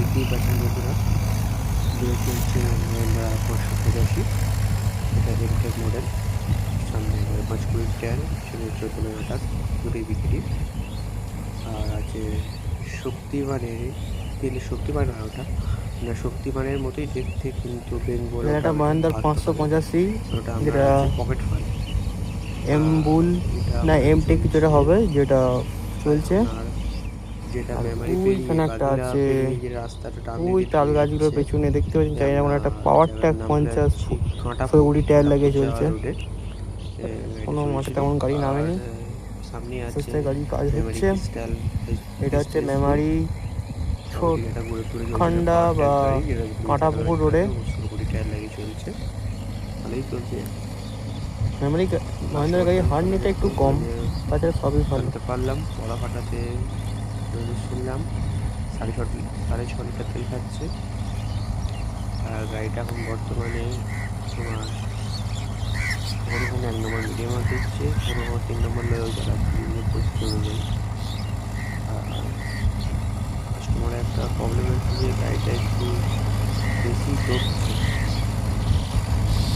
দেখতেই পাচ্ছেন বন্ধুরা, দূরে চলছে মহিন্দ্রা 585। এটা এমটেক মডেল। সামনে 5 টায়ার, পিছনে 14 দুটোই বিক্রি। আর আছে শক্তিমানের, শক্তিমান না ওটা, না শক্তিমানের মতোই দেখতে, কিন্তু বেঙ্গল এটা মহেন্দ্র 585, ওটা আপনার যেটা আছে পকেট ফাল। এমবুল এটা না আপনার এমটেক যেটা চলছে হবে, যেটা চলছে। আপনার, যেটা আর মেমারি পেরিয়ে ওইখানে একটা বাগিলা আছে, পেরিয়ে যে রাস্তাটা ডান দিক ওই দিয়ে তাল ঢুকে গাছগুলোর যাচ্ছে, পেছনে দেখতে পাচ্ছেন চাই এমন আমরা একটা পাওয়ার জায়গাটার ট্যাক নামটা 50 হচ্ছে কাঁটাপুর। 120 টায়ার লাগিয়ে যাওয়ার চলছে। রোডে গাড়িটা কোনো মাঠে চলছিল। তেমন গাড়ি আর নামেনি, সামনে আস্তে আছে আস্তে গাড়ি কাজ মেমারি হচ্ছে। ক্রিস্টাল এটা হচ্ছে স্কুল। মেমারি আর ওইদিকে একটা ঘুরে টুরে চলছে, একটা খন্ডা পাওয়ার বা ট্যাঙ্ক গাড়ি, যেটা 2 চাকা কাঁটাপুকুর গাড়ি রোডে। থাকে, 16 টায়ার লাগিয়ে চলছে, ভালোই চলছে। মেমারি মহেন্দ্রের গাড়ি কাস্টমারটার হার্নিটা একটু খুব কম, মানে তাছাড়া সবই ভালো। জানতে পারলাম পড়া ফাটাতে শুনলাম 6.5 লিটার তেল খাচ্ছে। আর গাড়িটা এখন বর্তমানে তোমার কখনো কখনো 1 নম্বর মিডিয়ামে দিচ্ছে, কখনো কখনো 3 নম্বর লেভেল চালাচ্ছে, বিভিন্ন পরিস্থিতি অনুযায়ী। আর কাস্টমারের একটা প্রবলেম হচ্ছে যে গাড়িটা একটু বেশি দৌড়ছে,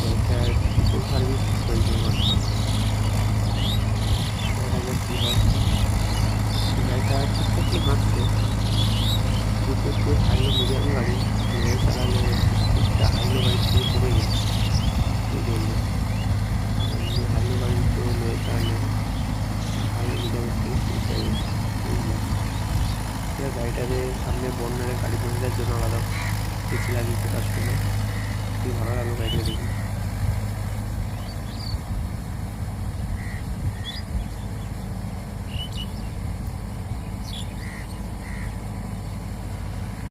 গাড়িটার কিছু সার্ভিস চলছে বর্তমানে, দেখা যাক কী হয়। গাড়িটা ঠিকঠাকই হাঁটছে, কিন্তু একটু হাইলো মিডিয়াম গাড়ি, লো চালালে স্পিডটা হাইলো গাড়ির থেকে কমে যায়, এই জন্য। এমনি হাইলো গাড়ি তো লো চালালে হাইলো মিডিয়ামের থেকে স্পিডটা বেশি, বুঝলেন। এবার গাড়িটাতে সামনে বর্নারে গাড়ি বসে যাওয়ার জন্য আলাদা এসি লাগিয়েছে কাস্টমার, খুবই ভালো লাগলো গাড়িটা দেখে।